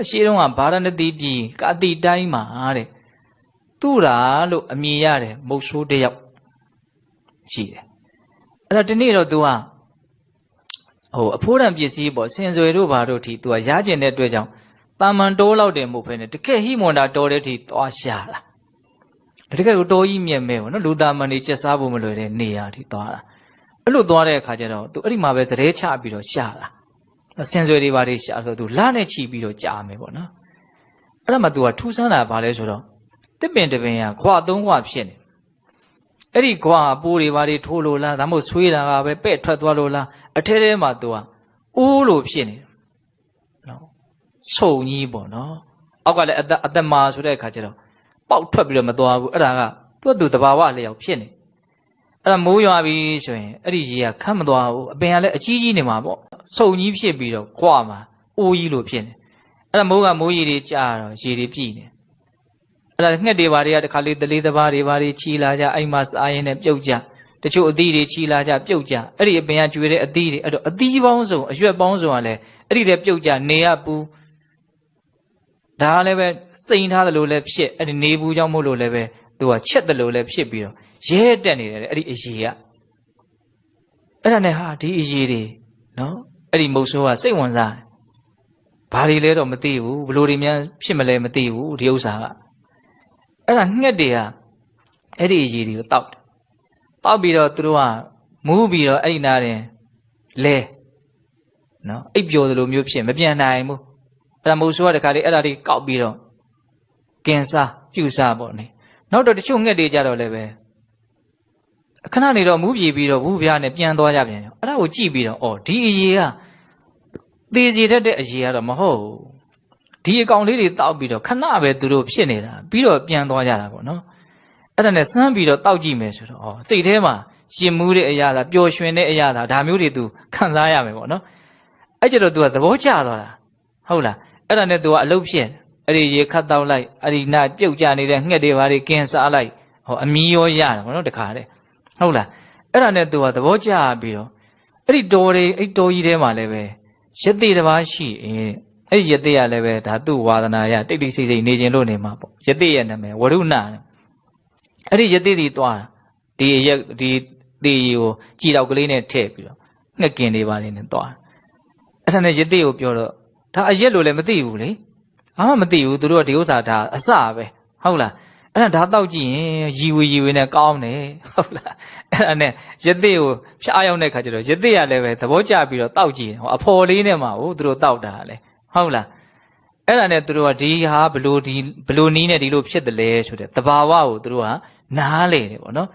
ရှေးတုန်းကဗာရာဏသီပြည်ကာတိတိုင်းမှာတဲ့သူ့ရာလို့အမည်ရတယ်မုတ်ဆိုးတစ်ယောက်ရှိတယ်အဲ့တော့ဒီနေ့တော့ तू ကအဖိုးတန်ပစ္စည်းပေါ့စင်စွယ်တို့ဘာတို့ထိ तू ရကျင်တဲ့အတွက်ကြောင့်တာမန်တိုးလောက်တယ်မဟုတ်ဘဲနဲ့တကယ်ဟိမွန်တာတော်တဲ့ထိသွားရှာတာတကယ်ကိုတော်ကြီးမြက်မဲပေါ့နော်လူသားမန်တွေချက်စားဖို့မလွယ်တဲ့နေရာထိသွားတာအဲ့လိုသွားတဲ့အခါကျတော့ तू အဲ့ဒီမှာပဲသရဲချပြီးတော့ရှာတာစင်စွယ်တွေဘာတွေရှာဆို तू လာနဲ့ချီပြီးတော့ကြာမယ်ပေါ့နော်အဲ့ဒါမှ तू ကထူးဆန်းတာဘာလဲဆိုတော့တစ်ပင်တစ်ပင်ကခွာသုံးခွာဖြစ်နေအဲ့ဒီခွာပိုးတွေဘာတွေထိုးလို့လားဒါမှမဟုတ်ဆွေးတာကပဲပဲ့ထွက်သွားလို့လားအထဲထဲမှာ तू ကအိုးလို့ဖြစ်နေနော်စုံကြီးပေါ့နော်အောက်ကလည်းအသက်မာဆိုတဲ့အခါကျတော့ပေါက်ထွက်ပြီးတော့မသွားဘူးအဲ့ဒါကသူ့တဘာဝလျောက်ဖြစ်နေအဲ့ဒါမိုးရွာပြီဆိုရင်အဲ့ဒီရေကခတ်မသွားဘူးအပင်ကလည်းအကြီးကြီးနေမှာပေါ့စုံကြီးဖြစ်ပြီးတော့ခွာမှာအိုးကြီးလို့ဖြစ်နေအဲ့ဒါမိုးရေတွေကြာတော့ရေတွေပြည့်နေအဲ့ဒါငှက်တွေဘာတွေကတခါလေးတလေးတဘာတွေဘာတွေချီလာကြအိမ်မှာစားရင်းနဲ့ပြုတ်ကြတချို့အသီးတွေချီလာကြပြုတ်ကြအဲ့ဒီအပင်ကကျွေတဲ့အသီးတွေအဲ့တော့အသီးပေါင်းစုံအရွက်ပေါင်းစုံကလည်းအဲ့ဒီတည်းပြုတ်ကြနေရပူဒါလည်းပဲစိန်ထားတယ်လို့လည်းဖြစ်အဲ့ဒီနေဘူးကြောင့်မို့လို့လည်းပဲသူကချက်တယ်လို့လည်းဖြစ်ပြီးတော့ရဲတက်နေတယ်အဲ့ဒီအရေကအဲ့ဒါနဲ့ဟာဒီအရေတွေနော်အဲ့ဒီမုတ်ဆိုးကစိတ်ဝင်စားတယ်ဘာတွေလဲတော့မသိဘူးဘလို့တွေများဖြစ်မလဲမသိဘူးဒီဥစ္စာကအဲ့ဒါငှက်တွေကအဲ့ဒီအရေတွေကိုတောက်တယ်တောက်ပြီးတော့သူတို့ကမူးပြီးတော့အဲ့ဒီနားတင်လဲနော်အိပ်ပျော်သလိုမျိုးဖြစ်မပြန်နိုင်ဘူးအဲ့ဒါမုတ်ဆိုးကတခါလေးအဲ့ဒါတွေကောက်ပြီးတော့ကင်စားပြုစားပေါ့နေနောက်တော့တချို့ငှက်တွေကြတော့လည်းပဲခဏနေတော့မူးပြေပြီးတော့ဘူးပြားနဲ့ပြန်သွားကြပြန်ရောအဲ့ဒါကိုကြည့်ပြီးတော့အော်ဒီအရေကသေစီတတ်တဲ့အရေကတော့မဟုတ်ဘူးဒီအကောင်လေးတွေတောက်ပြီးတော့ခဏပဲသူတို့ဖြစ်နေတာပြီးတော့ပြန်သွားကြတာပေါ့နော်အဲ့ဒါနဲ့စမ်းပြီးတော့တောက်ကြည့်မယ်ဆိုတော့အော်စိတ်ထဲမှာရှင်မူးတဲ့အရာလားပျော်ရွှင်တဲ့အရာလားဒါမျိုးတွေသူခံစားရမယ်ပေါ့နော်အဲ့ကျတော့ तू ကသဘောကျသွားတာဟုတ်လားအဲ့ဒါနဲ့ तू ကအလုပ်ဖြစ်အဲ့ဒီရေခတ်တောက်လိုက်အဲ့ဒီနာပြုတ်ကြနေတဲ့ငှက်တွေဘာတွေကင်းစားလိုက်ဟောအမီးရောရတယ်ပေါ့နော်တခါတည်းဟုတ်လားအဲ့ဒါနဲ့ तू ကသဘောကျပြီးတော့အဲ့ဒီတော်တွေအဲ့တော်ကြီးထဲမှာလည်းပဲရသေးတစ်ပါးရှိအဲ့ဒီရသေးရလည်းပဲဒါသူ့ဝါဒနာရတိတ်တိတ်ဆိတ်ဆိတ်နေခြင်းလို့နေမှာပေါ့ရသေးရဲ့နာမည်ဝရုဏအဲ့ဒီရသေးတွေသွားဒီရက်ဒီသေးကိုကြည်တော့ကလေးနဲ့ထည့်ပြီးတော့ငှက်ကင်တွေပါနေနဲ့သွားအဲ့ဒါနဲ့ရသေးကိုပြောတော့ဒါအရက်လို့လည်းမသိဘူးလေဘာမှမသိဘူးသူတို့ကဒီဥစ္စာဒါအစပဲဟုတ်လားအဲ့ဒါတောက်ကြည့်ရင်ရီဝေနဲ့ကောင်းတယ်ဟုတ်လားအဲ့ဒါနဲ့ရသေးကိုဖျားရောက်တဲ့ခါကျတော့ရသေးရလည်းပဲသဘောကျပြီးတော့တောက်ကြည့်ဟောအဖော်လေးနဲ့မှဟိုသူတို့တောက်တာလေဟုတ်လားအဲ့ဒါနဲ့သူတို့ကဒီဟာဘလို့နီးနဲ့ဒီလိုဖြစ်တယ်လဲဆိုတဲ့သဘာဝကိုသူတို့ကနားလေတယ်ပေါ့နော်